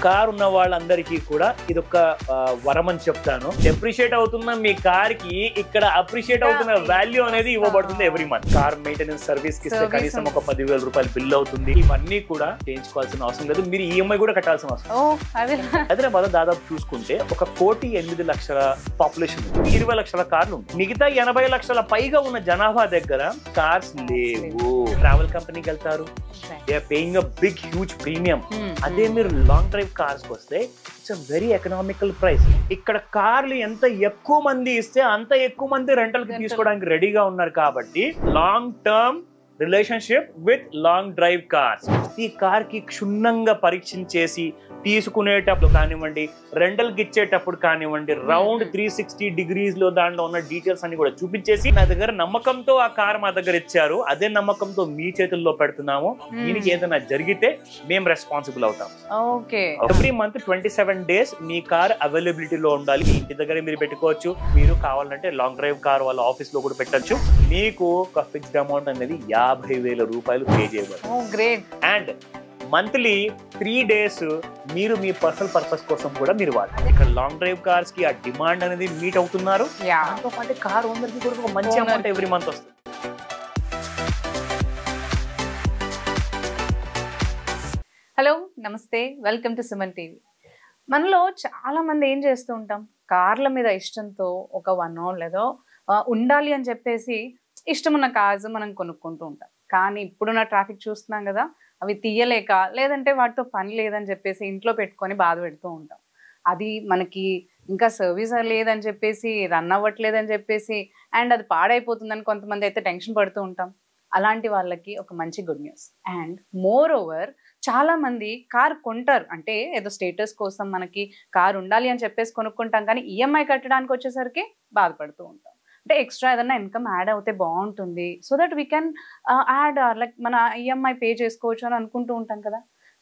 Car ఉన్న వాళ్ళందరికీ కూడా ఇదొక వరం అని చెప్తాను. డెప్రిషియేట్ అవుతున్న మీ కార్ కి ఇక్కడ అప్రిషియేట్ అవుతున్న వాల్యూ అనేది ఇవ్వబడుతుంది every month. Car maintenance service కి ఇస్తే కనీసం ఒక 10,000 రూపాయలు బిల్ అవుతుంది. ఇవన్నీ కూడా చేయించుకోవాల్సిన అవసరం లేదు, మీరు ఈఎంఐ కూడా కట్టాల్సిన అవసరం. హైదరాబాద్ దాదాపు చూసుకుంటే 1,08,00,000 పాపులేషన్, 20 లక్షల కార్లు ఉంది. మిగతా 80 లక్షల పైగా ఉన్న జనాభా దగ్గర కార్స్ లేవు. ట్రావెల్ కంపెనీకి వెళ్తారు, they are paying a big huge premium. అదే మీరు లాంగ్ డ్రైవ్ కార్స్ వస్తే it's a very economical price. ఇక్కడ కార్లు ఎంత ఎక్కువ మంది ఇస్తే అంత ఎక్కువ మంది రెంటల్ కి తీసుకోవడానికి రెడీగా ఉన్నారు. కాబట్టి long term relationship with long drive cars. ఈ కార్ కి క్షుణ్ణంగా పరీక్షించేసి తీసుకునేటప్పుడు కానివ్వండి, రెంటల్కి ఇచ్చేటప్పుడు కానివ్వండి, రౌండ్ 360 degrees లో దాంట్లో ఉన్న డీటెయిల్స్ అన్ని కూడా చూపించేసి నా దగ్గర నమ్మకంతో ఆ కార్ మా దగ్గర ఇచ్చారు, అదే నమ్మకంతో మీ చేతుల్లో పెడుతున్నాము. దీనికి ఏదైనా జరిగితే మేము రెస్పాన్సిబుల్ అవుతాం. ఎవ్రీ మంత్ 27 days మీ కార్ అవైలబిలిటీలో ఉండాలి. మీ ఇంటి దగ్గర మీరు పెట్టుకోవచ్చు, మీరు కావాలంటే లాంగ్ డ్రైవ్ కార్ వాళ్ళ ఆఫీస్ లో కూడా పెట్టచ్చు. మీకు ఒక ఫిక్స్డ్ అమౌంట్ అనేది 50,000 రూపాయలు పే చేయబడుతుంది. అండ్ మంత్లీ 3 days మీరు మీ పర్సనల్ పర్పస్ కోసం కూడా మీరు వాడాలి. ఇక్కడ లాంగ్ డ్రైవ్ కార్స్ కి ఆ డిమాండ్ అనేది మీట్ అవుతున్నారు. దాంతో పాటు కార్ ఓనర్ కి కూడా ఒక మంచి అమౌంట్ ఎవ్రీ మంత్ వస్తుంది. హలో, నమస్తే, వెల్కమ్ టు సుమన్ టీవీ. మనలో చాలా మంది ఏం చేస్తూ ఉంటాం, కార్ల మీద ఇష్టంతో ఒక 1 hour లేదో ఉండాలి అని చెప్పేసి ఇష్టమున్న కార్స్ మనం కొనుక్కుంటూ ఉంటాం. కానీ ఇప్పుడున్న ట్రాఫిక్ చూస్తున్నాం కదా, అవి తీయలేక లేదంటే వాటితో పని లేదని చెప్పేసి ఇంట్లో పెట్టుకొని బాధ పెడుతూ ఉంటాం. అది మనకి ఇంకా సర్వీస్ లేదని చెప్పేసి, రన్ అవ్వట్లేదని చెప్పేసి, అండ్ అది పాడైపోతుందని కొంతమంది అయితే టెన్షన్ పడుతూ ఉంటాం. అలాంటి వాళ్ళకి ఒక మంచి good news. And more over చాలా మంది కార్ కొంటారు అంటే ఏదో స్టేటస్ కోసం మనకి కార్ ఉండాలి అని చెప్పేసి కొనుక్కుంటాం, కానీ ఈఎంఐ కట్టడానికి వచ్చేసరికి బాధపడుతూ ఉంటాం. అంటే ఎక్స్ట్రా ఏదైనా ఇన్కమ్ యాడ్ అవుతే బాగుంటుంది, so that we can add like మన ఈఎంఐ పే చేసుకోవచ్చు అని అనుకుంటూ ఉంటాం కదా.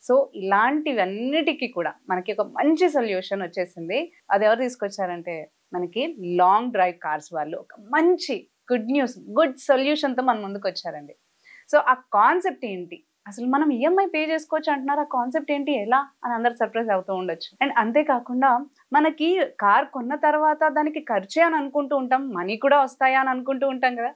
సో ఇలాంటివన్నిటికీ కూడా మనకి ఒక మంచి సొల్యూషన్ వచ్చేసింది. అది ఎవరు తీసుకొచ్చారంటే మనకి లాంగ్ డ్రైవ్ కార్స్ వాళ్ళు ఒక మంచి గుడ్ న్యూస్, గుడ్ సొల్యూషన్తో మన ముందుకు వచ్చారండి. సో ఆ కాన్సెప్ట్ ఏంటి, అసలు మనం ఈఎంఐ పే చేసుకోవచ్చు అంటున్నారు, ఆ కాన్సెప్ట్ ఏంటి, ఎలా అని అందరు సర్ప్రైజ్ అవుతూ ఉండొచ్చు. అండ్ అంతేకాకుండా మనకి కార్ కొన్న తర్వాత దానికి ఖర్చే అని అనుకుంటూ ఉంటాం, మనీ కూడా వస్తాయా అని అనుకుంటూ ఉంటాం కదా.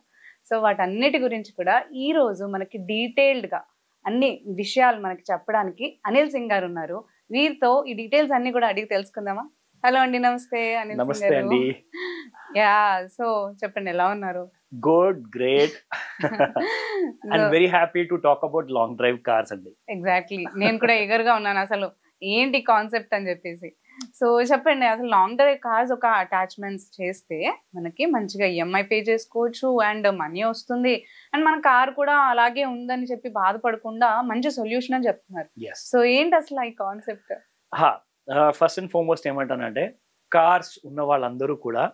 సో వాటన్నిటి గురించి కూడా ఈ రోజు మనకి డీటెయిల్డ్గా అన్ని విషయాలు మనకి చెప్పడానికి అనిల్ సింగ్ గారు ఉన్నారు. వీరితో ఈ డీటెయిల్స్ అన్ని కూడా అడిగి తెలుసుకుందామా? హలో అండి, నమస్తే అనిల్ సింగ్ గారు. యా, సో చెప్పండి, ఎలా ఉన్నారు? Good, great. And very happy to talk about long drive cars అండి. ఎగ్జాక్ట్లీ, నేను కూడా ఎగర్గా ఉన్నాను అసలు ఏంటి కాన్సెప్ట్ అని చెప్పేసి. సో చెప్పండి, అసలు లాంగ్ డ్రైవ్ కార్స్ ఒక అటాచ్మెంట్స్ చేస్తే మనకి మంచిగా ఈఎంఐ పే చేసుకోవచ్చు అండ్ మనీ వస్తుంది, అండ్ మన కార్ కూడా అలాగే ఉందని చెప్పి బాధపడకుండా మంచి సొల్యూషన్ అని చెప్తున్నారు. సో ఏంటి అసలు ఈ కాన్సెప్ట్? ఫస్ట్ అండ్ ఫార్మోస్ట్ ఏమంటానంటే, కార్స్ ఉన్న వాళ్ళందరూ కూడా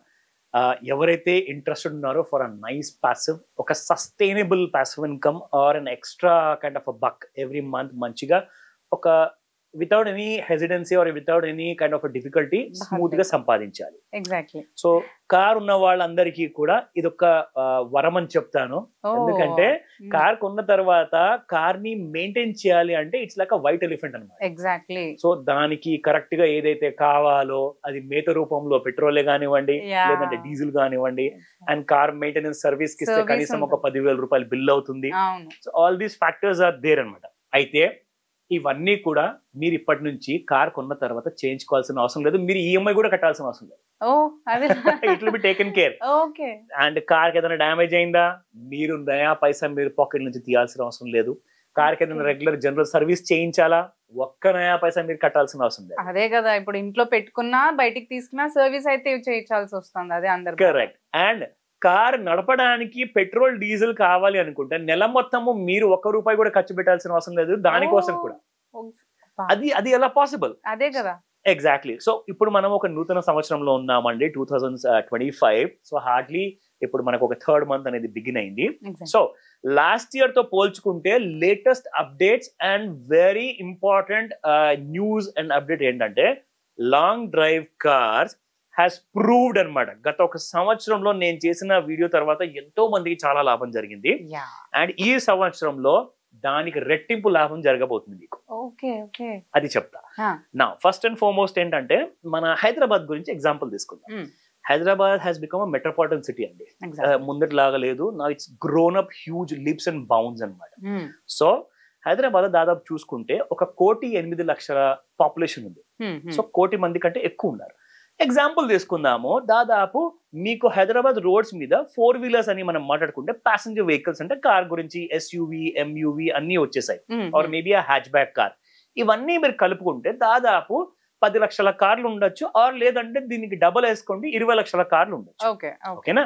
ఎవరైతే ఇంట్రెస్టెడ్ ఉన్నారో ఫర్ అ నైస్ ప్యాసివ్, ఒక sustainable passive income or an extra kind of a buck every month, మంచిగా ఒక without any hesitancy or without any kind of difficulty smooth గా సంపాదించాలి. ఎగ్జాక్ట్లీ. సో కార్ ఉన్న వాళ్ళందరికీ కూడా ఇదొక వరం అని చెప్తాను. ఎందుకంటే కార్ కొన్న తర్వాత కార్ ని మెయింటైన్ చేయాలి అంటే it's like a white elephant అన్నమాట. ఎగ్జాక్ట్లీ. సో దానికి కరెక్ట్ గా ఏదైతే కావాలో అది మేత రూపంలో పెట్రోలే కానివ్వండి, లేదంటే డీజిల్ కానివ్వండి, అండ్ కార్ మెయింటెనెన్స్ సర్వీస్ కి ఇస్తే కనీసం ఒక 10,000 రూపాయలు బిల్ అవుతుంది. So all these factors are there అనమాట. అయితే ఇవన్నీ కూడా మీరు ఇప్పటి నుంచి కార్ కొన్న తర్వాత చేయించుకోవాల్సిన అవసరం లేదు, మీరు ఈఎంఐ కూడా కట్టాల్సిన అవసరం లేదు. It will be taken care. And car కి ఏదైనా డ్యామేజ్ అయిందా, మీరు నయా పైసా మీరు పాకెట్ నుంచి తీయాల్సిన అవసరం లేదు. కార్ కి ఏదైనా రెగ్యులర్ జనరల్ సర్వీస్ చేయించాలా, ఒక్క నయా పైసా మీరు కట్టాల్సిన అవసరం లేదు. అదే కదా, ఇప్పుడు ఇంట్లో పెట్టుకున్నా బయటికి తీసుకున్నా సర్వీస్ అయితే చేయించాల్సి వస్తుంది. అదే అందరు కరెక్ట్. అండ్ కార్ నడపడానికి పెట్రోల్ డీజిల్ కావాలి అనుకుంటే నెల మొత్తము మీరు ₹1 కూడా ఖర్చు పెట్టాల్సిన అవసరం లేదు దానికోసం కూడా. అది ఎలా పాసిబుల్? అదే కదా. ఎగ్జాక్ట్లీ. సో ఇప్పుడు మనం ఒక నూతన సంవత్సరంలో ఉన్నామండి, 2025. సో హార్డ్లీ ఇప్పుడు మనకు ఒక 3rd month అనేది బిగిన్ అయింది. సో లాస్ట్ ఇయర్ తో పోల్చుకుంటే latest updates and very important news and update ఏంటంటే, Long drive Cars has proved అనమాట. గత ఒక సంవత్సరంలో నేను చేసిన వీడియో తర్వాత ఎంతో మందికి చాలా లాభం జరిగింది. అండ్ ఈ సంవత్సరంలో దానికి రెట్టింపు లాభం జరగబోతుంది మీకు. అది చెప్తా. నా ఫస్ట్ అండ్ ఫార్మోస్ట్ ఏంటంటే మన హైదరాబాద్ గురించి ఎగ్జాంపుల్ తీసుకుందాం. Hyderabad has become a metropolitan city అండి. ముందటిలాగా లేదు, నా it's grown up huge leaps and bounds అనమాట. సో హైదరాబాద్ దాదాపు చూసుకుంటే 1,08,00,000 పాపులేషన్ ఉంది. సో 1,00,00,000 మంది కంటే ఎక్కువ ఉన్నారు. ఎగ్జాంపుల్ తీసుకుందాము, దాదాపు మీకు హైదరాబాద్ రోడ్స్ మీద 4 వీలర్స్ అని మనం మాట్లాడుకుంటే ప్యాసింజర్ వెహికల్స్ అంటే కార్ గురించి ఎస్యూవి, ఎంయూవి అన్ని వచ్చేసాయి, ఆర్ మేబీ ఆ హ్యాచ్ బ్యాక్ కార్. ఇవన్నీ మీరు కలుపుకుంటే దాదాపు 10 లక్షల కార్లు ఉండొచ్చు, ఆర్ లేదంటే దీనికి డబల్ వేసుకోండి 20 లక్షల కార్లు ఉండొచ్చు. ఓకేనా?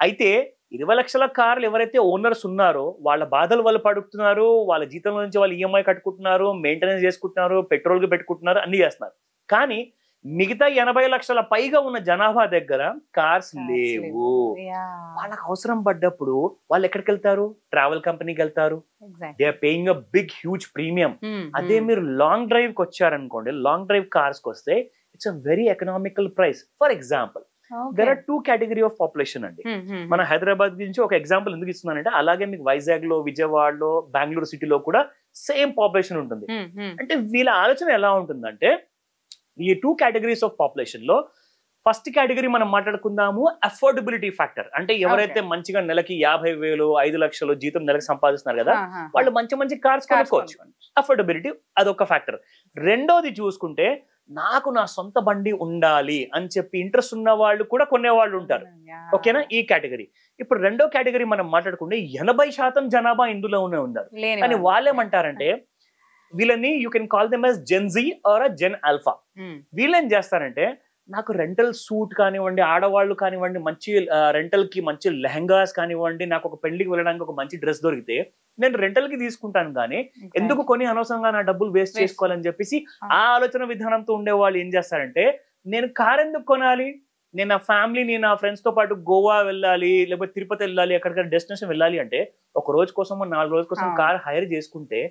అయితే 20 లక్షల కార్లు ఎవరైతే ఓనర్స్ ఉన్నారో వాళ్ళ బాధలు వాళ్ళు పడుతున్నారు, వాళ్ళ జీతం నుంచి వాళ్ళు ఈఎంఐ కట్టుకుంటున్నారు, మెయింటెనెన్స్ చేసుకుంటున్నారు, పెట్రోల్ కి పెట్టుకుంటున్నారు, అన్ని చేస్తున్నారు. కానీ మిగతా 80 లక్షల పైగా ఉన్న జనాభా దగ్గర కార్స్ లేవు. వాళ్ళకి అవసరం పడ్డప్పుడు వాళ్ళు ఎక్కడికి వెళ్తారు? ట్రావెల్ కంపెనీకి వెళ్తారు. They are paying a big huge premium. అదే మీరు లాంగ్ డ్రైవ్ కి వచ్చారనుకోండి, లాంగ్ డ్రైవ్ కార్స్ కి వస్తే it's a very economical price. For example, there are 2 category of population అండి. మన హైదరాబాద్ గురించి ఒక ఎగ్జాంపుల్ ఎందుకు ఇస్తున్నానంటే, అలాగే మీకు వైజాగ్ లో, విజయవాడలో, బెంగళూరు సిటీలో కూడా సేమ్ పాపులేషన్ ఉంటుంది. అంటే వీళ్ళ ఆలోచన ఎలా ఉంటుందంటే, ఈ 2 కేటగిరీస్ ఆఫ్ పాపులేషన్ లో ఫస్ట్ కేటగిరీ మనం మాట్లాడుకుందాము అఫోర్డబిలిటీ ఫ్యాక్టర్. అంటే ఎవరైతే మంచిగా నెలకి 50,000, 5 లక్షలు జీతం నెలకి సంపాదిస్తున్నారు కదా, వాళ్ళు మంచి మంచి కార్స్ కొనుక్కోవచ్చు. అఫోర్డబిలిటీ అదొక ఫ్యాక్టర్. రెండోది చూసుకుంటే, నాకు నా సొంత బండి ఉండాలి అని చెప్పి ఇంట్రెస్ట్ ఉన్న వాళ్ళు కూడా కొనేవాళ్ళు ఉంటారు. ఓకేనా? ఈ కేటగిరీ. ఇప్పుడు రెండో కేటగిరీ మనం మాట్లాడుకుంటే 80% జనాభా ఇందులోనే ఉన్నారు. కానీ వాళ్ళేమంటారంటే, వీళ్ళని you can call them as Gen Z or Gen Alpha. వీళ్ళేం చేస్తారంటే, నాకు రెంటల్ సూట్ కానివ్వండి, ఆడవాళ్ళు కానివ్వండి, మంచి రెంటల్ కి మంచి లెహంగాస్ కానివ్వండి, నాకు ఒక పెళ్లికి వెళ్ళడానికి ఒక మంచి డ్రెస్ దొరికితే నేను రెంటల్ కి తీసుకుంటాను, కానీ ఎందుకు కొని అనవసరంగా నా డబ్బులు వేస్ట్ చేసుకోవాలని చెప్పేసి ఆ ఆలోచన విధానంతో ఉండే వాళ్ళు ఏం చేస్తారంటే, నేను కార్ ఎందుకు కొనాలి, నేను నా ఫ్యామిలీని, నా ఫ్రెండ్స్ తో పాటు గోవా వెళ్ళాలి, లేకపోతే తిరుపతి వెళ్ళాలి, ఎక్కడికైనా డెస్టినేషన్ వెళ్ళాలి అంటే ఒక రోజు కోసం 4 రోజుల కోసం కార్ హైర్ చేసుకుంటే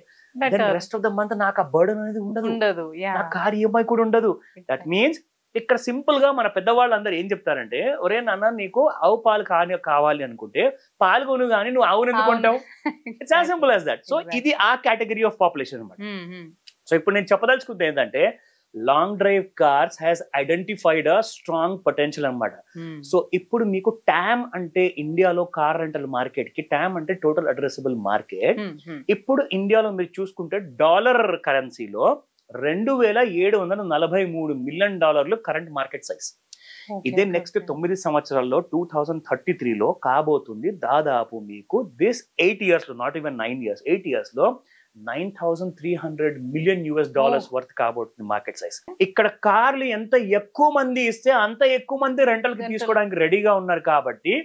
రెస్ట్ ఆఫ్ ద మంత్ నాకు ఆ బర్డన్ అనేది ఉండదు, నా కార్ ఈఎంఐ కూడా ఉండదు. దట్ మీన్స్ ఇక్కడ సింపుల్ గా మన పెద్దవాళ్ళు అందరూ ఏం చెప్తారంటే, ఒరే నాన్న నీకు ఆవు పాలు కావాలి అనుకుంటే పాలు కొను, కానీ నువ్వు ఆవును ఎందుకు కొంటావు? It's as simple as that. So ఇది ఆ కేటగిరీ ఆఫ్ పాపులేషన్ అన్నమాట. సో ఇప్పుడు నేను చెప్పదలుచుకుంటే ఏంటంటే, Long drive Cars has identified a strong potential అన్నమాట. సో ఇప్పుడు మీకు ట్యామ్ అంటే ఇండియాలో కార్ రెంటల్ మార్కెట్ కి, ట్యామ్ అంటే టోటల్ అడ్రెసబుల్ మార్కెట్. ఇప్పుడు ఇండియాలో మీరు చూసుకుంటే డాలర్ కరెన్సీలో $2,743 మిలియన్ కరెంట్ మార్కెట్ సైజ్. ఇదే నెక్స్ట్ 9 సంవత్సరాల్లో 2033లో కాబోతుంది దాదాపు మీకు దిస్ 8 years లో, నాట్ ఈవెన్ 9 years, 8 years లో $9,300 మిలియన్ వర్త్ కాబోతుంది మార్కెట్ సైజ్. ఇక్కడ కార్లు ఎంత ఎక్కువ మంది ఇస్తే అంత ఎక్కువ మంది రెంటల్ కి తీసుకోవడానికి రెడీగా ఉన్నారు. కాబట్టి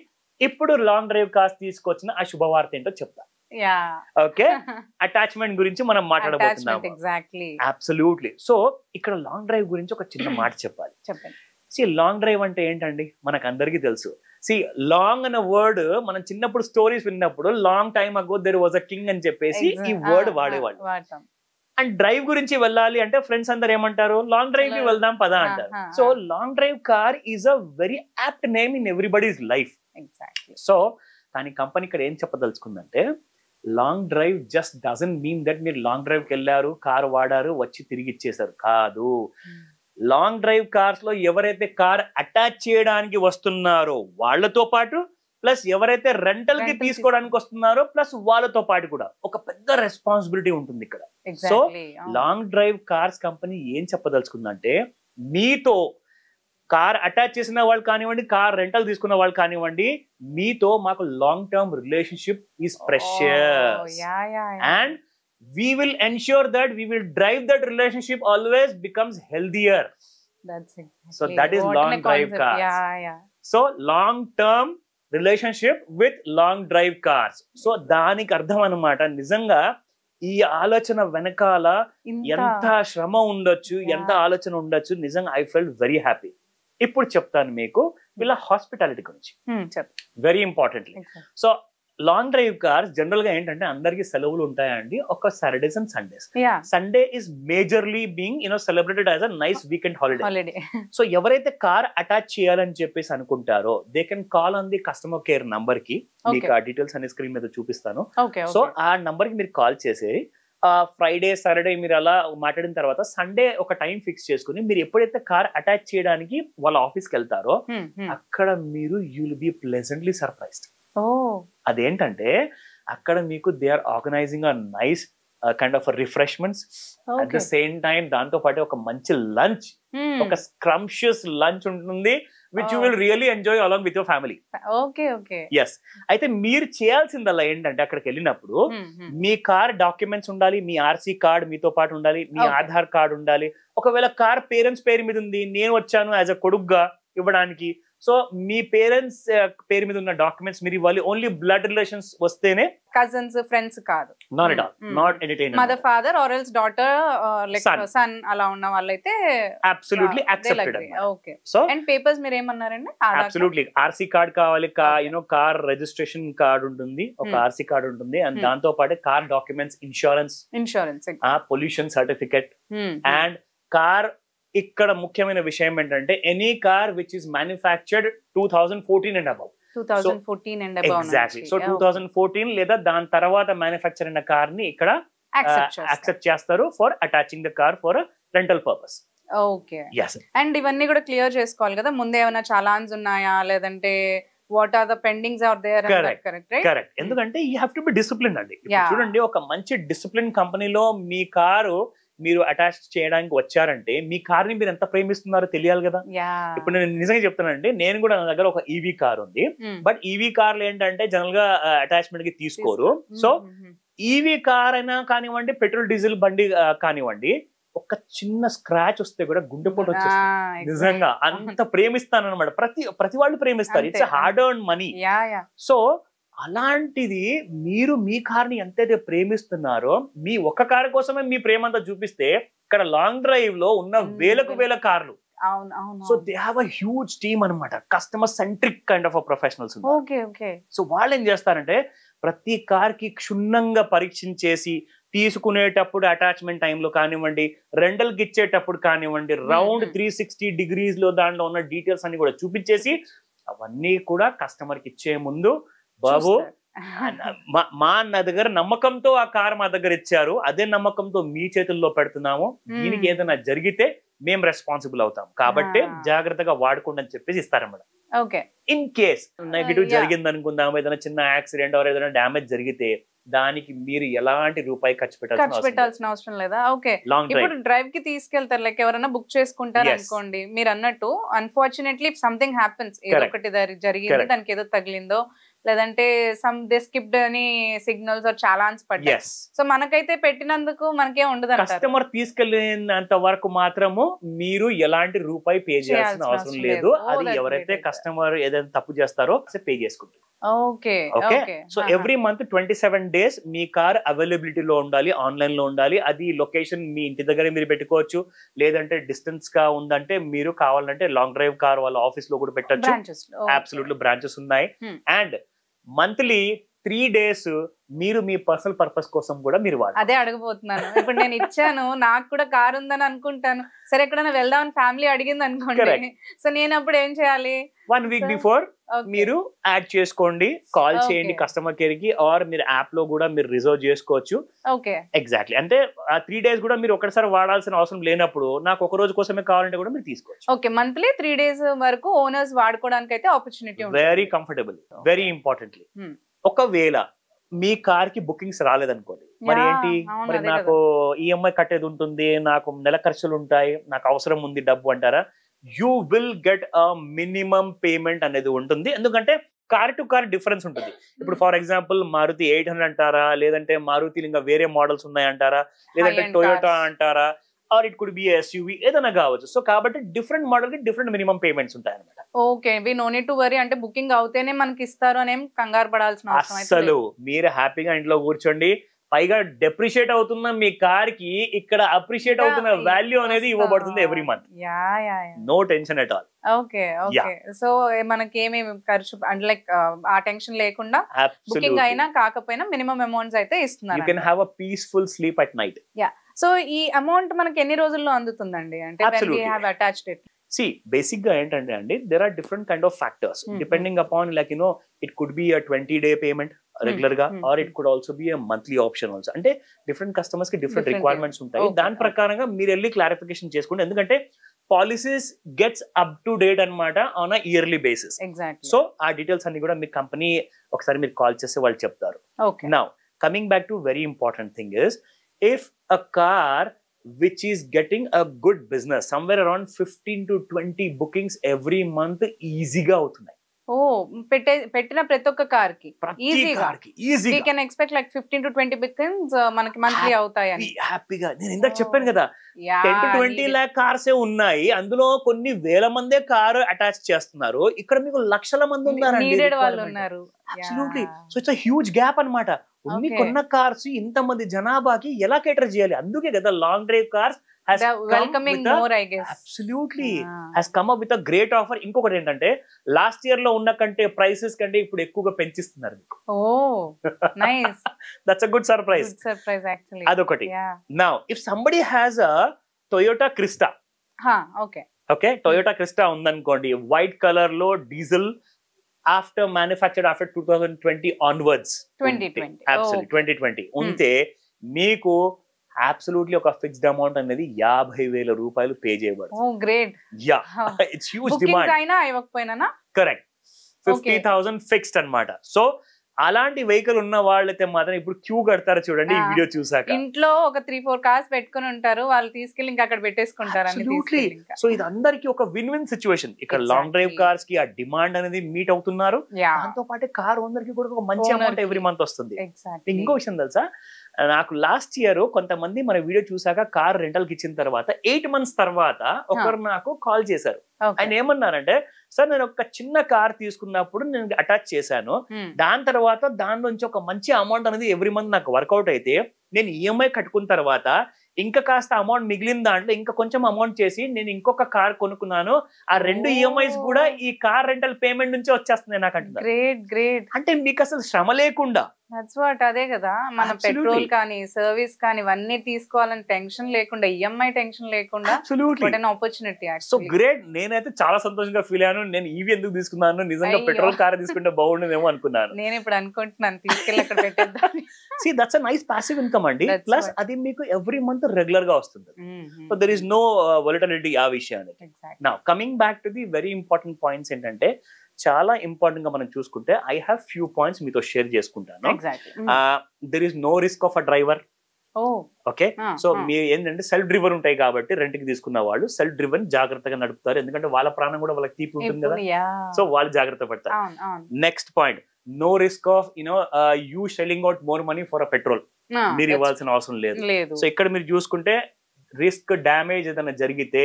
ఇప్పుడు లాంగ్ డ్రైవ్ కార్స్ తీసుకొచ్చిన ఆ శుభవార్త ఏంటో చెప్తా. ఓకే, అటాచ్మెంట్ గురించి మనం మాట్లాడబోతున్నాం. అబ్సల్యూట్లీ. సో ఇక్కడ లాంగ్ డ్రైవ్ గురించి ఒక చిన్న మాట చెప్పాలి. సి లాంగ్ డ్రైవ్ అంటే ఏంటండి, మనకు అందరికీ తెలుసు. సి లాంగ్ అనే వర్డ్ మనం చిన్నప్పుడు స్టోరీస్ విన్నప్పుడు long time ago there was a king అని చెప్పేసి ఈ వర్డ్ వాడేవాళ్ళు. అండ్ డ్రైవ్ గురించి వెళ్ళాలి అంటే ఫ్రెండ్స్ అందరు ఏమంటారు, లాంగ్ డ్రైవ్ కి వెళ్దాం పదా అంటారు. So Long Drive Car is a very apt name in everybody's life. So కానీ కంపెనీ ఇక్కడ ఏం చెప్పదలుచుకుందంటే, Long Drive just doesn't mean that మీరు లాంగ్ డ్రైవ్ కి వెళ్ళారు, కార్ వాడారు, వచ్చి తిరిగి ఇచ్చేసారు. కాదు. లాంగ్ డ్రైవ్ కార్స్ లో ఎవరైతే కార్ అటాచ్ చేయడానికి వస్తున్నారో వాళ్ళతో పాటు, ప్లస్ ఎవరైతే రెంటల్ కి తీసుకోవడానికి వస్తున్నారో ప్లస్ వాళ్ళతో పాటు కూడా ఒక పెద్ద రెస్పాన్సిబిలిటీ ఉంటుంది ఇక్కడ. So Long drive cars company ఏం చెప్పదలుచుకుందంటే, మీతో కార్ అటాచ్ చేసిన వాళ్ళు కానివ్వండి, కార్ రెంటల్ తీసుకున్న వాళ్ళు కానివ్వండి, మీతో మాకు long term relationship is precious and we will ensure that we will drive that relationship always becomes healthier. That's exactly. So that is long drive cars. So long term relationship with long drive cars. So దానికి అర్థం అన్నమాట, నిజంగా ఈ ఆలోచన వెనకాల ఎంత శ్రమ ఉండొచ్చు, ఎంత ఆలోచన ఉండొచ్చు. నిజంగా ఐ ఫెల్ట్ వెరీ హ్యాపీ. ఇప్పుడు చెప్తాను మీకు వీళ్ళ హాస్పిటాలిటీ గురించి, very importantly. So Long drive cars general గా ఏంటంటే అందరికి సెలవులు ఉంటాయండి, ఒక Saturdays and Sundays. Sunday is majorly being celebrated as a nice weekend holiday. So ఎవరైతే కార్ అటాచ్ చేయాలని చెప్పేసి అనుకుంటారో they can call on the customer care number కి. మీకు ఆ డీటెయిల్స్ అనే స్క్రీన్ మీద చూపిస్తాను. సో ఆ నంబర్ కి మీరు కాల్ చేసి ఫ్రైడే సాటర్డే మీరు అలా మాట్లాడిన తర్వాత సండే ఒక టైం ఫిక్స్ చేసుకుని మీరు ఎప్పుడైతే కార్ అటాచ్ చేయడానికి వాళ్ళ ఆఫీస్కి వెళ్తారో అక్కడ మీరు you will be pleasantly surprised. అదేంటంటే అక్కడ మీకు they are organising a nice kind of refreshments, at the same time దాంతో పాటు ఒక మంచి లంచ్, ఒక స్క్రంషియస్ లంచ్ ఉంటుంది which you will really enjoy along with your family. Yes. అయితే మీరు చేయాల్సిందల్లా ఏంటంటే అక్కడికి వెళ్ళినప్పుడు మీ కార్ డాక్యుమెంట్స్ ఉండాలి, మీ ఆర్సీ కార్డ్ మీతో పాటు ఉండాలి, మీ ఆధార్ కార్డ్ ఉండాలి. ఒకవేళ కార్ పేరెంట్స్ పేరు మీద ఉంది, నేను వచ్చాను యాజ్ అ కొడుగ్గా ఇవ్వడానికి, సో మీ పేరెంట్స్ పేరు మీద ఉన్న డాక్యుమెంట్స్ మీరు ఇవ్వాలి. ఓన్లీ బ్లడ్ రిలేషన్స్ వస్తేనే, కజిన్స్ ఫ్రెండ్స్ కాదు, not at all, not entertain, mother father or else daughter like son అలా ఉన్న వాళ్ళైతే absolutely accepted. Okay. So and papers మీరు ఏమన్నారండి? అబ్సల్యూట్లీ ఆర్సీ కార్డ్ కావాలి, కార్ రిజిస్ట్రేషన్ కార్డ్ ఉంటుంది, ఒక ఆర్సీ కార్డ్ ఉంటుంది, అండ్ దాంతో పాటు car documents, insurance, pollution certificate, and car ఇక్కడ ముఖ్యమైన విషయం ఏంటంటే any car which is manufactured 2014 and above. 2014 and above. Exactly. So 2014 లేదా దాని తర్వాత మ్యానుఫ్యాక్చర్ అయిన కార్ ని ఇక్కడ యాక్సెప్ట్ చేస్తారు for attaching the car for rental purpose. Okay. And ఇవన్నీ కూడా క్లియర్ చేసుకోవాలి కదా ముందే, ఏమైనా చలాన్స్ ఉన్నాయా లేదంటే what are the pendings are there? Correct. ఎందుకంటే you have to be discipline అండి. చూడండి, ఒక మంచి డిసిప్లిన్ కంపెనీలో మీ కారు మీరు అటాచ్ చేయడానికి వచ్చారంటే మీ కార్ ని మీరు ఎంత ప్రేమిస్తున్నారో తెలియాలి కదా. ఇప్పుడు నేను నిజంగా చెప్తానండి, నేను కూడా నా దగ్గర ఒక ఈవీ కార్ ఉంది, బట్ ఈవీ కార్లు ఏంటంటే జనరల్ గా అటాచ్మెంట్ కి తీసుకోరు. సో ఈవీ కార్ అయినా కానివ్వండి, పెట్రోల్ డీజిల్ బండి కానివ్వండి, ఒక చిన్న స్క్రాచ్ వస్తే కూడా గుండెపోటు వచ్చేస్తుంది. నిజంగా అంత ప్రేమిస్తాను అనమాట. ప్రతి వాళ్ళు ప్రేమిస్తారు, it's hard earned money. So అలాంటిది మీరు మీ కార్ని ఎంతైతే ప్రేమిస్తున్నారో, మీ ఒక్క కార్ కోసమే మీ ప్రేమ అంతా చూపిస్తే ఇక్కడ లాంగ్ డ్రైవ్ లో ఉన్న వేల కార్లు. So they have a huge team అనమాట, customer centric kind of professionals. So వాళ్ళు ఏం చేస్తారంటే ప్రతి కార్ కి క్షుణ్ణంగా పరీక్షించేసి తీసుకునేటప్పుడు అటాచ్మెంట్ టైంలో కానివ్వండి, రెంటల్ కి ఇచ్చేటప్పుడు కానివ్వండి, రౌండ్ 360 degrees లో దాంట్లో ఉన్న డీటెయిల్స్ అన్ని కూడా చూపించేసి అవన్నీ కూడా కస్టమర్ కి ఇచ్చే ముందు, బాబు మా దగ్గర నమ్మకంతో ఆ కార్ మా దగ్గర ఇచ్చారు, అదే నమ్మకంతో మీ చేతుల్లో పెడుతున్నాము, దీనికి ఏదైనా జరిగితే మేము రెస్పాన్సిబుల్ అవుతాం కాబట్టి జాగ్రత్తగా వాడుకోండి అని చెప్పేసి ఇస్తారన్నమాట. ఇన్ కేస్ నెగిటివ్ జరిగింది అనుకుందాం, ఏదైనా చిన్న యాక్సిడెంట్ ఆర్ ఏదైనా డ్యామేజ్ జరిగితే దానికి మీరు ఎలాంటి రూపాయి ఖర్చు పెట్టాల్సిన అవసరం లేదా? ఓకే. ఇప్పుడు డ్రైవ్ కి తీసుకెళ్తారు, లైక్ ఎవరైనా బుక్ చేసుకుంటారు అనుకోండి, మీరు అన్నట్టు అన్ఫార్చునేట్లీ సంథింగ్ హ్యాపెన్స్, ఏదో ఒకటి జరిగింది, దానికి ఏదో తగిలిందో లేదంటే సమ్ దే స్కిప్డ్ అని సిగ్నల్స్ ఆర్ చాలాన్స్ పడ్డాయి. సో మనకైతే పెట్టినందుకు మనకేం ఉండదు. కస్టమర్ తీసుకెళ్ళినంత వరకు మాత్రము మీరు ఎలాంటి రూపాయి పే చేయాల్సిన అవసరం లేదు. అది ఎవరైతే కస్టమర్ ఏదైనా తప్పు చేస్తారో పే చేసుకుంటారు. సో ఎవ్రీ మంత్ 27 days మీ కార్ అవైలబిలిటీలో ఉండాలి, ఆన్లైన్ లో ఉండాలి. అది లొకేషన్ మీ ఇంటి దగ్గర మీరు పెట్టుకోవచ్చు, లేదంటే డిస్టెన్స్ గా ఉందంటే మీరు కావాలంటే లాంగ్ డ్రైవ్ కార్ వాళ్ళ ఆఫీస్ లో కూడా పెట్టచ్చు. అబ్సల్యూట్లీ బ్రాంచెస్ ఉన్నాయి. అండ్ మంత్లీ 3 days మీరు మీ పర్సనల్ పర్పస్ కోసం కూడా మీరు వాడాలి. అదే అడగబోతున్నాను. ఇప్పుడు నేను ఇచ్చాను, నాకు కూడా కార్ ఉందని అనుకుంటాను, సరే ఎక్కడైనా వెళ్దామని ఫ్యామిలీ అడిగింది అనుకోండి, సో నేను అప్పుడు ఏం చేయాలి? 1 week బిఫోర్ మీరు యాడ్ చేసుకోండి, కాల్ చేయండి కస్టమర్ కేర్ కి, ఆర్ మీరు యాప్ లో కూడా మీరు రిజర్వ్ చేసుకోవచ్చు. ఎగ్జాక్ట్లీ. అంటే ఆ 3 days కూడా మీరు ఒకసారి వాడాల్సిన అవసరం లేనప్పుడు నాకు ఒక రోజు కోసమే కావాలంటే కూడా మీరు తీసుకోవచ్చు. ఓకే. మంత్లీ 3 days వరకు ఓనర్స్ వాడుకోవడానికి అయితే ఆపర్చునిటీ ఉంది. Very comfortable. వెరీ ఇంపార్టెంట్లీ, ఒకవేళ మీ కార్ కి బుకింగ్స్ రాలేదనుకోండి, మరి ఏంటి, మరి నాకు ఈఎంఐ కట్టేది ఉంటుంది, నాకు నెల ఖర్చులు ఉంటాయి, నాకు అవసరం ఉంది డబ్బు అంటారా? You will get a minimum payment అనేది ఉంటుంది. ఎందుకంటే కార్ టు కార్ డిఫరెన్స్ ఉంటుంది. ఇప్పుడు ఫర్ ఎగ్జాంపుల్ మారుతి 800 అంటారా, లేదంటే మారుతి ఇంకా వేరే మోడల్స్ ఉన్నాయంటారా, లేదంటే టొయోటా అంటారా, or it could be SUV, ఏదైనా కావచ్చు. సో కాబట్టి డిఫరెంట్ మోడల్ కి డిఫరెంట్ మినిమం పేమెంట్స్ ఉంటాయి అన్నమాట. Okay, we no need to worry. అంటే బుకింగ్ అవుతేనే మనకి ఇస్తారు అని ఏం కంగారు పడాల్సిన అవసరం అయితే లేదు. అసలు మీరు హ్యాపీగా ఇంట్లో కూర్చోండి, పైగా డెప్రిషియేట్ అవుతున్న మీ కార్ కి ఇక్కడ అప్రిషియేట్ అవుతున్న వాల్యూ అనేది ఇవ్వబడుతుంది every month. No tension at all. Okay. Okay. So మనకి ఏమేమి ఖర్చు అంటే లైక్ ఆ టెన్షన్ లేకుండా బుకింగ్ అయినా కాకపోయినా మినిమం అమౌంట్స్ అయితే ఇస్తున్నారు. You can have a peaceful sleep at night. So ఈ అమౌంట్ మనకి ఎన్ని రోజుల్లో అందుతుందండి? అంటే when we have attached it. See, basic గా ఏంటంటే అండి, there are different kind of factors depending upon, like it could be a 20-day payment, regular గా, or it could also be monthly option also. అంటే different customers కి different requirements ఉంటాయి. దాని ప్రకారంగా మీరు వెళ్ళి క్లారిఫికేషన్ చేసుకోండి, ఎందుకంటే policies gets up to date అన్నమాట on a yearly basis. So ఆ డీటెయిల్స్ అన్ని కూడా మీ కంపెనీ ఒకసారి మీరు కాల్ చేస్తే వాళ్ళు చెప్తారు. Now coming back to very important thing is, if a car which is getting a good business, somewhere around 15 to 20 bookings every month ఈజీగా అవుతున్నాయి. పెట్టిన ప్రతి ఒక్క కార్ కి ఈజీగా we can expect like 15 to 20 bookings మనకి మంత్లీ అవుతాయని హ్యాపీగా. నేను ఇందాక చెప్పాను కదా 10 to 20 lakh కార్స్ ఉన్నాయి, అందులో కొన్ని వేల మందే కారు అటాచ్ చేస్తున్నారు. ఇక్కడ మీకు లక్షల మంది ఉన్నారు. Absolutely. So it's a huge gap అన్నమాట. కొన్న కార్స్ ఇంతమంది జనాభాకి ఎలా కేటర్ చేయాలి? అందుకే కదా long drive cars with a great offer. ఇంకొకటి ఏంటంటే లాస్ట్ ఇయర్ లో ఉన్న కంటే ప్రైసెస్ కంటే ఇప్పుడు ఎక్కువగా పెంచిస్తున్నారు. That's a good surprise actually. అదొకటి. Now if somebody has a Toyota Crysta, okay Toyota Crysta ఉందనుకోండి, వైట్ కలర్ లో diesel, after manufactured after 2020 onwards, 2020 ఉంటే మీకు అబ్సల్యూట్లీ ఒక ఫిక్స్డ్ అమౌంట్ అనేది 50,000 రూపాయలు పే చేయబడుతుంది. Great. Yeah, it's huge demand. అయినా ఇవ్వకపోయినా కరెక్ట్ 50,000 ఫిక్స్డ్ అన్నమాట. సో అలాంటి వెహికల్ ఉన్న వాళ్ళైతే మాత్రం ఇప్పుడు క్యూ కడతారు చూడండి ఈ వీడియో చూసాక. ఇంట్లో ఒక 3-4 కార్స్ పెట్టుకుని ఉంటారు, వాళ్ళు తీసుకెళ్లి ఇంకా అక్కడ పెట్టేసుకుంటారు. సో ఇది అందరికి ఒక విన్ విన్ సిచ్యువేషన్. ఇక్కడ లాంగ్ డ్రైవ్ కార్స్ కి ఆ డిమాండ్ అనేది మీట్ అవుతున్నారు, దాంతో పాటు కార్ ఓనర్ కి కూడా ఒక మంచి అమౌంట్ ఎవ్రీ మంత్ వస్తుంది. ఇంకో విషయం తెలుసా, నాకు లాస్ట్ ఇయర్ కొంతమంది మన వీడియో చూసాక కార్ రెంటల్ కి ఇచ్చిన తర్వాత 8 months తర్వాత ఒకరు నాకు కాల్ చేశారు. ఆయన ఏమన్నారంటే, సార్ నేను ఒక చిన్న కార్ తీసుకున్నప్పుడు నేను అటాచ్ చేశాను, దాని తర్వాత దాని నుంచి ఒక మంచి అమౌంట్ అనేది ఎవ్రీ మంత్ నాకు వర్కౌట్ అయితే నేను ఈఎంఐ కట్టుకున్న తర్వాత ఇంకా కాస్త అమౌంట్ మిగిలిన దాంట్లో ఇంకా కొంచెం అమౌంట్ చేసి నేను ఇంకొక కార్ కొనుక్కున్నాను, ఆ 2 ఈఎంఐస్ కూడా ఈ కార్ రెంటల్ పేమెంట్ నుంచి వచ్చేస్తున్నాయి నాకు అంటున్నారు. Great great. అంటే మీకు అసలు శ్రమ లేకుండా. అదే కదా, మన పెట్రోల్ కానీ సర్వీస్ కానీ ఇవన్నీ తీసుకోవాలని టెన్షన్ లేకుండా, ఈఎంఐ టెన్షన్ లేకుండా ఆపర్చునిటీ. So great. నేనైతే చాలా సంతోషంగా ఫీల్ అయ్యాను. నేను ఈవీ ఎందుకు తీసుకున్నాను, నిజంగా పెట్రోల్ కార్ తీసుకుంటే బాగుండేదేమో అనుకున్నాను. నేను ఇప్పుడు అనుకుంటున్నాను తీసుకెళ్ళి అక్కడ పెట్టేద్దాం. See, that's a nice passive income అండి. ప్లస్ అది మీకు ఎవ్రీ మంత్ రెగ్యులర్ గా వస్తుంది. So there is no volatility ఆ విషయానికి. Now coming back to the very important points ఏంటంటే, చాలా ఇంపార్టెంట్ గా మనం చూసుకుంటే ఐ హావ్ ఫ్యూ పాయింట్స్ మీతో షేర్ చేసుకుంటాను. There is no risk of a driver. Okay, so మీరు ఏంటంటే సెల్ఫ్ డ్రివర్ ఉంటాయి కాబట్టి రెంట్ కి తీసుకున్న వాళ్ళు సెల్ఫ్ డ్రివన్ జాగ్రత్తగా నడుపుతారు, ఎందుకంటే వాళ్ళ ప్రాణం కూడా వాళ్ళకి తీపి ఉంటుంది కదా, సో వాళ్ళు జాగ్రత్త పడతారు. Next point, no risk of you shelling out more money for a petrol. మీరు ఇవ్వాల్సిన అవసరం లేదు. సో ఇక్కడ మీరు చూసుకుంటే రిస్క్ డ్యామేజ్ ఏదైనా జరిగితే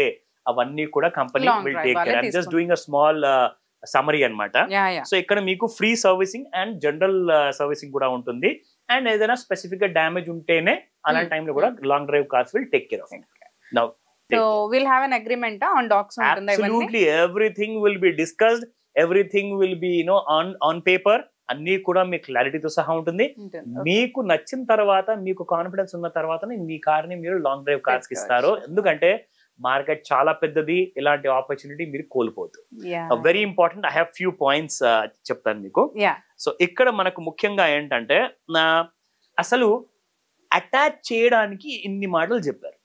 అవన్నీ కూడా company will take care. I'm just doing a small summary అన్నమాట. సో ఇక్కడ మీకు free servicing and general servicing కూడా ఉంటుంది, అండ్ ఏదైనా స్పెసిఫిక్ గా డ్యామేజ్ ఉంటేనే అలాంటి టైంలో కూడా long drive cars will take care of it. Now so we'll have an agreement on docs ఉంటుంది. Absolutely, everything will be discussed, everything will be on paper. అన్ని కూడా మీ క్లారిటీతో సహా ఉంటుంది. మీకు నచ్చిన తర్వాత, మీకు కాన్ఫిడెన్స్ ఉన్న తర్వాతనే మీ కార్ ని మీరు లాంగ్ డ్రైవ్ కార్స్ కి ఇస్తారు, ఎందుకంటే మార్కెట్ చాలా పెద్దది, ఇలాంటి ఆపర్చునిటీ మీరు కోల్పోదు. Very important. I have few points చెప్తాను మీకు. సో ఇక్కడ మనకు ముఖ్యంగా ఏంటంటే, అసలు అటాచ్ చేయడానికి ఇన్ని మాటలు చెప్పారు.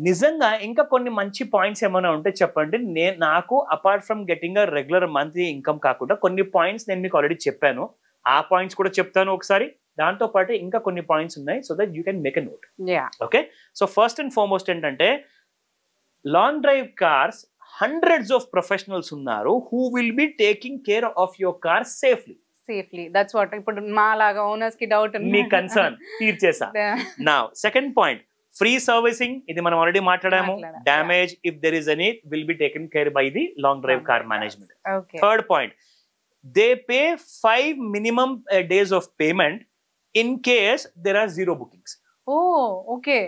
నిజంగా ఇంకా కొన్ని మంచి పాయింట్స్ ఏమైనా ఉంటే చెప్పండి. నాకు apart from getting a regular monthly income కాకుండా కొన్ని పాయింట్స్ నేను మీకు ఆల్రెడీ చెప్పాను, ఆ పాయింట్స్ కూడా చెప్తాను ఒకసారి. దాంతో పాటు ఇంకా కొన్ని పాయింట్స్ ఉన్నాయి, so that you can make a note. Okay, so first and foremost ఏంటంటే, Long drive Cars hundreds of professionals ఉన్నారు who will be taking care of your car safely. That's what ఇప్పుడు మా లాగా ఓనర్స్ కి doubt మీ concern తీర్చేసా. నా second point, free servicing. ఇది మనం already మాట్లాడాము. Damage if there is any will be taken care bye the long Drive car management. Third point, they pay 5 minimum days of payment in case there are 0 bookings. Okay,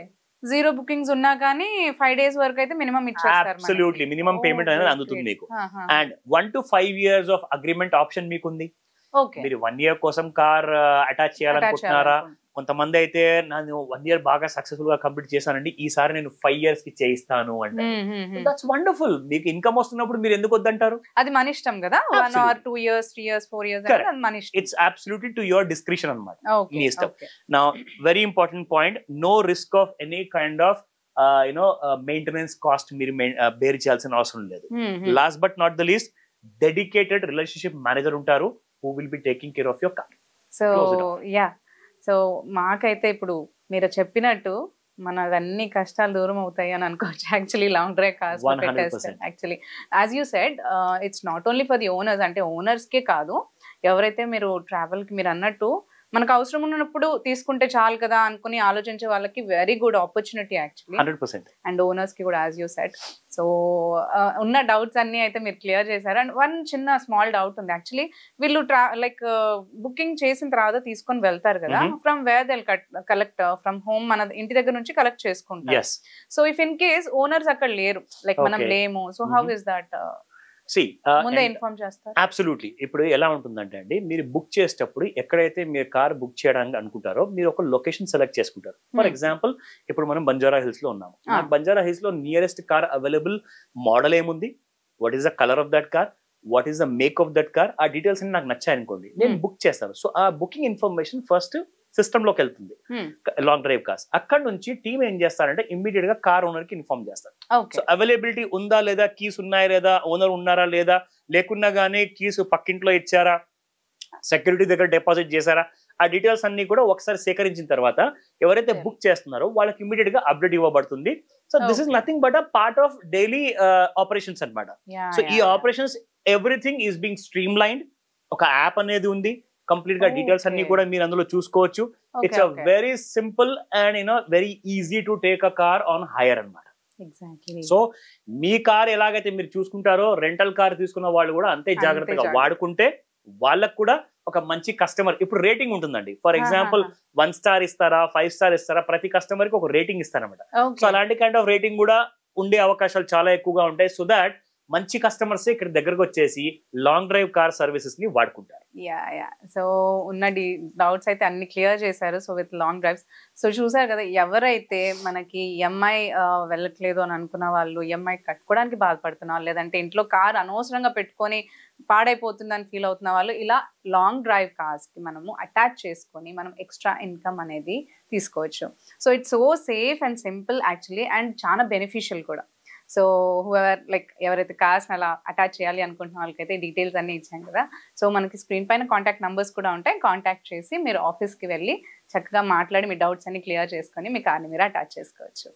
0 bookings ఉన్నా కానీ 5 days వరకు అయితే minimum ఇచ్చేస్తారు. Absolutely, minimum payment అనేది అందుతుంది మీకు. And 1 to 5 years of agreement option మీకు ఉంది. ఓకే మీరు 1 year కోసం కార్ అటాచ్ చేయాలనుకుంటున్నారా? కొంతమంది అయితే నేను 1 year బాగా సక్సెస్ఫుల్ గా కంప్లీట్ చేశానండి, ఈసారి నేను 5 years కి చేయిస్తాను అంటే దట్స్ వండర్ఫుల్. మీకు ఇన్కమ్ వస్తున్నప్పుడు మీరు ఎందుకు వద్దంటారు? అది మన ఇష్టం కదా, 1 or 2 years 3 years 4 years Correct. అది మన ఇష్టం. It's absolutely to your description అన్నమాట, Okay, మీ ఇష్టం. okay. నా very important point, no risk of any kind of maintenance cost మీరు బేర్ చేయాల్సిన అవసరం లేదు. Last but not the least, dedicated relationship manager ఉంటారు who will be taking care of your car. So yeah, so మాకైతే ఇప్పుడు మీరు చెప్పినట్టు మనవన్నీ కష్టాలు దూరం అవుతాయి అని అనుకోవచ్చు. Actually long drive cars 100%. Actually as you said, it's not only for the owners, అంటే ఓనర్స్కే కాదు, ఎవరైతే మీరు ట్రావెల్కి మీరు అన్నట్టు మనకు అవసరం ఉన్నప్పుడు తీసుకుంటే చాలు కదా అనుకుని ఆలోచించే వాళ్ళకి very good opportunity actually. 100%. And owners కి కూడా యాజ్ యూ సెడ్. సో ఉన్న డౌట్స్ అన్ని అయితే మీరు క్లియర్ చేశారు. అండ్ వన్ చిన్న స్మాల్ డౌట్ ఉంది యాక్చువల్లీ, వీళ్ళు లైక్ బుకింగ్ చేసిన తర్వాత తీసుకొని వెళ్తారు కదా, from where they collect from home, మన ఇంటి దగ్గర నుంచి కలెక్ట్ చేసుకుంటారు. So if in case owners అక్కడ లేరు, లైక్ మనం లేము, సో హౌ ఇస్ దట్? ముందే ఇన్ఫార్మ్ చేస్తారు? అబ్సల్యూట్లీ. ఇప్పుడు ఎలా ఉంటుందంటే అండి, మీరు బుక్ చేసేటప్పుడు ఎక్కడైతే మీరు కార్ బుక్ చేయడానికి అనుకుంటారో మీరు ఒక లొకేషన్ సెలెక్ట్ చేసుకుంటారు. ఫర్ ఎగ్జాంపుల్ ఇప్పుడు మనం బంజారా హిల్స్ లో ఉన్నాము. బంజారా హిల్స్ లో నియరెస్ట్ కార్ అవైలబుల్ మోడల్ ఏముంది, what is the colour of that car, what is the make of that car, ఆ డీటెయిల్స్ అన్ని నాకు నచ్చాయి అనుకోండి, నేను బుక్ చేస్తాను. సో ఆ బుకింగ్ ఇన్ఫర్మేషన్ ఫస్ట్ సిస్టమ్ లోకి వెళ్తుంది, లాంగ్ డ్రైవ్ కార్స్. అక్కడ నుంచి టీమ్ ఏం చేస్తారంటే ఇమ్మీడియట్ గా కార్ ఓనర్ కి ఇన్ఫార్మ్ చేస్తారు. సో అవైలబిలిటీ ఉందా లేదా, కీస్ ఉన్నాయా లేదా, ఓనర్ ఉన్నారా లేదా, లేకున్నా గానీ కీస్ పక్కింట్లో ఇచ్చారా, సెక్యూరిటీ దగ్గర డిపాజిట్ చేశారా, ఆ డీటెయిల్స్ అన్ని కూడా ఒకసారి సేకరించిన తర్వాత ఎవరైతే బుక్ చేస్తున్నారో వాళ్ళకి ఇమ్మీడియట్ గా అప్డేట్ ఇవ్వబడుతుంది. So this is nothing but a part of daily operations అన్నమాట. సో ఈ operations everything is being stream lined. ఒక యాప్ అనేది ఉంది, కంప్లీట్ గా డీటెయిల్స్ అన్ని కూడా మీరు అందులో చూసుకోవచ్చు. It's a very simple and very easy to take a car on hire అన్నమాట. సో మీ కార్ ఎలాగైతే మీరు చూసుకుంటారో, రెంటల్ కార్ తీసుకున్న వాళ్ళు కూడా అంతే జాగ్రత్తగా వాడుకుంటే వాళ్ళకు కూడా ఒక మంచి కస్టమర్. ఇప్పుడు రేటింగ్ ఉంటుందండి, ఫర్ ఎగ్జాంపుల్ 1 star ఇస్తారా, 5 star ఇస్తారా, ప్రతి కస్టమర్ కి ఒక రేటింగ్ ఇస్తారన్నమాట. సో అలాంటి కైండ్ ఆఫ్ రేటింగ్ కూడా ఉండే అవకాశాలు చాలా ఎక్కువగా ఉంటాయి. సో దాట్ మంచి కస్టమర్స్ ఇక్కడ దగ్గరకు వచ్చేసి లాంగ్ డ్రైవ్ కార్ సర్వీసెస్ ని వాడుకుంటారు. సో ఉన్న డౌట్స్ అయితే అన్ని క్లియర్ చేశారు. So with long drives, so చూసారు కదా, ఎవరైతే మనకి ఈఎంఐ వెళ్ళట్లేదు అని అనుకున్న వాళ్ళు, ఈఎంఐ కట్టుకోవడానికి బాధపడుతున్నారు, లేదంటే ఇంట్లో కార్ అనవసరంగా పెట్టుకొని పాడైపోతుందని ఫీల్ అవుతున్న వాళ్ళు, ఇలా లాంగ్ డ్రైవ్ కార్స్ కి మనము అటాచ్ చేసుకొని మనం ఎక్స్ట్రా ఇన్కమ్ అనేది తీసుకోవచ్చు. So it's so safe and simple actually, and చాలా బెనిఫిషియల్ కూడా. సో హూఎవర్ లైక్ ఎవరైతే కార్స్ అలా అటాచ్ చేయాలి అనుకుంటున్న వాళ్ళకైతే డీటెయిల్స్ అన్ని ఇచ్చాం కదా. సో మనకి స్క్రీన్ పైన కాంటాక్ట్ నంబర్స్ కూడా ఉంటాయి, కాంటాక్ట్ చేసి మీరు ఆఫీస్కి వెళ్ళి చక్కగా మాట్లాడి మీ డౌట్స్ అన్ని క్లియర్ చేసుకొని మీ కార్ని మీరు అటాచ్ చేసుకోవచ్చు.